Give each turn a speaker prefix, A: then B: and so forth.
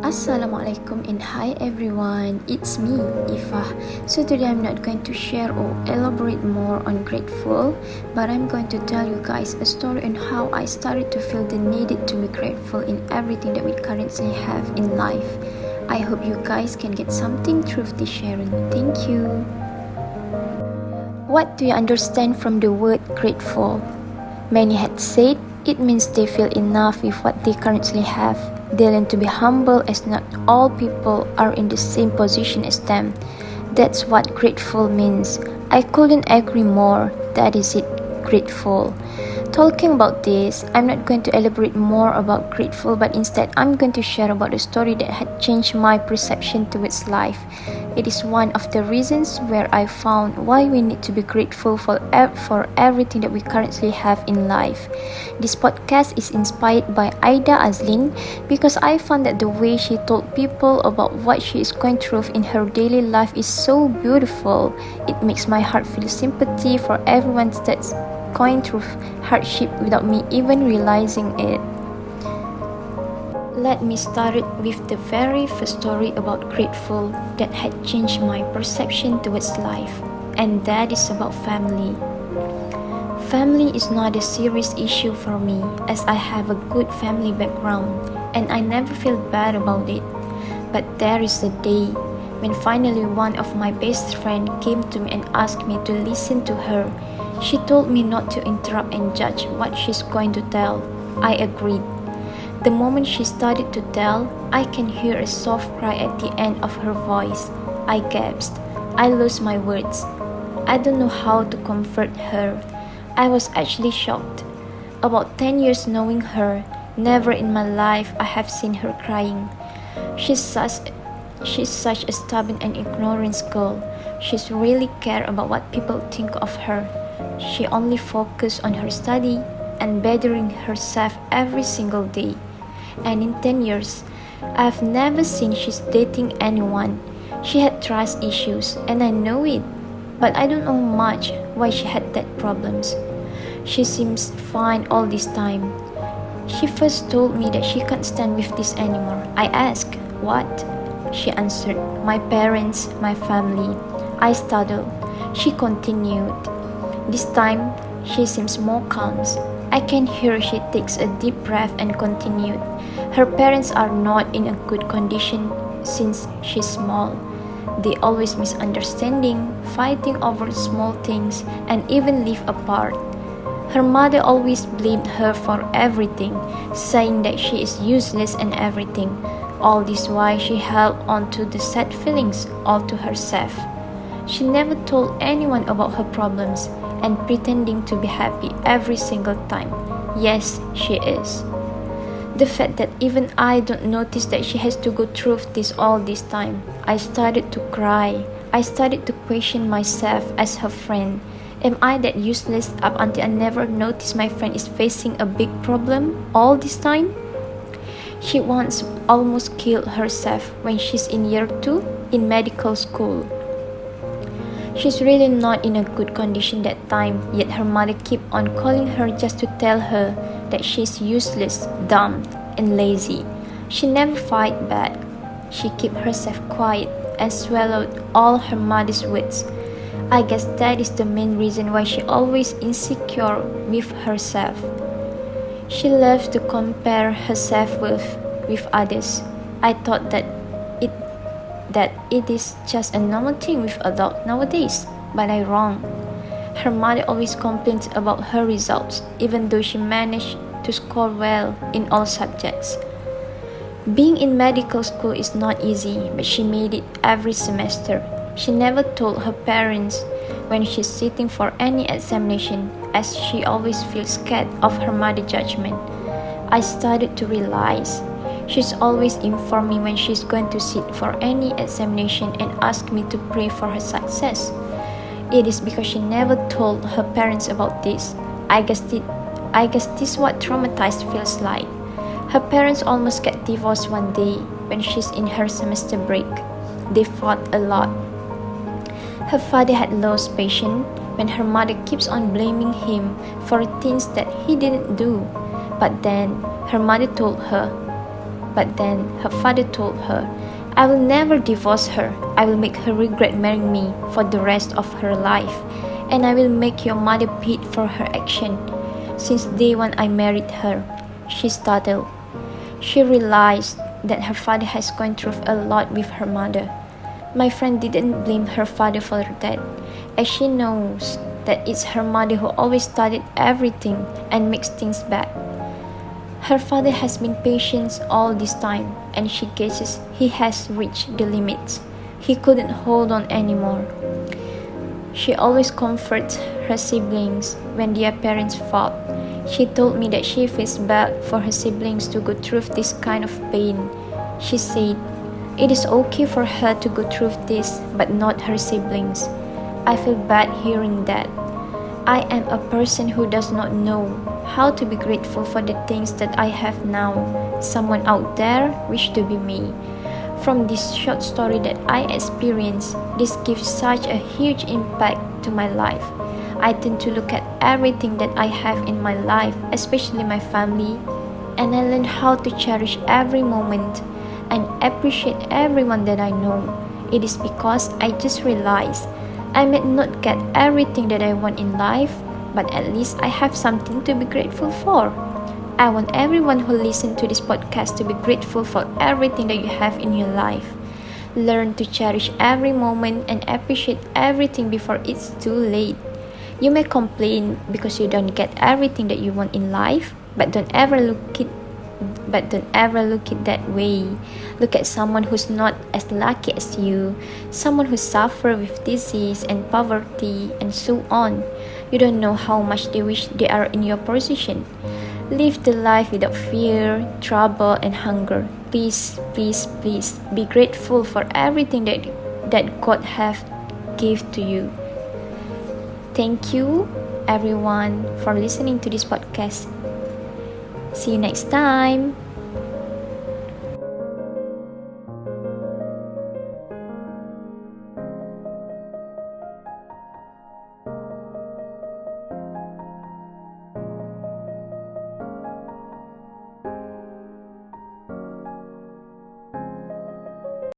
A: Assalamualaikum and hi everyone, it's me, Ifah. So today I'm not going to share or elaborate more on grateful, but I'm going to tell you guys a story on how I started to feel the need to be grateful in everything that we currently have in life. I hope you guys can get something through this sharing. Thank you. What do you understand from the word grateful? Many had said it means they feel enough with what they currently have. They learn to be humble as not all people are in the same position as them. That's what grateful means. I couldn't agree more. That is it, grateful. Talking about this, I'm not going to elaborate more about grateful, but instead I'm going to share about a story that had changed my perception towards life. It is one of the reasons where I found why we need to be grateful for everything that we currently have in life. This podcast is inspired by Aida Azlin because I found that the way she told people about what she is going through in her daily life is so beautiful. It makes my heart feel sympathy for everyone that's going through hardship without me even realizing it. Let me start with the very first story about grateful that had changed my perception towards life, and that is about family. Family is not a serious issue for me as I have a good family background and I never feel bad about it. But there is a day when finally one of my best friends came to me and asked me to listen to her. She told me not to interrupt and judge what she's going to tell. I agreed. The moment she started to tell, I can hear a soft cry at the end of her voice. I gasped. I lost my words. I don't know how to comfort her. I was actually shocked. About 10 years knowing her, never in my life I have seen her crying. She's such a stubborn and ignorant girl. She's really care about what people think of her. She only focused on her study and bettering herself every single day. And in 10 years, I've never seen she's dating anyone. She had trust issues and I know it, but I don't know much why she had that problems. She seems fine all this time. She first told me that she can't stand with this anymore. I asked, what? She answered, my parents, my family. I stuttered. She continued. This time, she seems more calm. I can hear she takes a deep breath and continued. Her parents are not in a good condition since she's small. They always misunderstanding, fighting over small things, and even live apart. Her mother always blamed her for everything, saying that she is useless and everything. All this while she held on to the sad feelings all to herself. She never told anyone about her problems and pretending to be happy every single time. Yes, she is. The fact that even I don't notice that she has to go through this all this time. I started to cry. I started to question myself as her friend. Am I that useless up until I never noticed my friend is facing a big problem all this time? She once almost killed herself when she's in year 2 in medical school. She's really not in a good condition that time, yet her mother kept on calling her just to tell her that she's useless, dumb, and lazy. She never fight back. She kept herself quiet and swallowed all her mother's words. I guess that is the main reason why she always insecure with herself. She loves to compare herself with others. I thought that it is just a normal thing with adults nowadays, but I'm wrong. Her mother always complains about her results, even though she managed to score well in all subjects. Being in medical school is not easy, but she made it every semester. She never told her parents when she's sitting for any examination, as she always feels scared of her mother's judgment. I started to realize she's always informed me when she's going to sit for any examination and ask me to pray for her success. It is because she never told her parents about this. I guess this is what traumatized feels like. Her parents almost get divorced one day when she's in her semester break. They fought a lot. Her father had lost patience when her mother keeps on blaming him for things that he didn't do. But then her mother told her, But then her father told her, I will never divorce her. I will make her regret marrying me for the rest of her life, and I will make your mother pay for her action. Since day one I married her. She startled. She realized that her father has gone through a lot with her mother. My friend didn't blame her father for that, as she knows that it's her mother who always started everything and makes things bad. Her father has been patient all this time, and she guesses he has reached the limits. He couldn't hold on anymore. She always comforts her siblings when their parents fought. She told me that she feels bad for her siblings to go through this kind of pain. She said, it is okay for her to go through this, but not her siblings. I feel bad hearing that. I am a person who does not know how to be grateful for the things that I have now. Someone out there wish to be me. From this short story that I experienced, this gives such a huge impact to my life. I tend to look at everything that I have in my life, especially my family, and I learn how to cherish every moment and appreciate everyone that I know. It is because I just realized I may not get everything that I want in life, but at least I have something to be grateful for. I want everyone who listens to this podcast to be grateful for everything that you have in your life. Learn to cherish every moment and appreciate everything before it's too late. You may complain because you don't get everything that you want in life, but don't ever look it that way. Look at someone who's not as lucky as you, someone who suffers with disease and poverty and so on. You don't know how much they wish they are in your position. Live the life without fear, trouble, and hunger. Please, please, please be grateful for everything that God have gave to you. Thank you, everyone, for listening to this podcast. See you next time.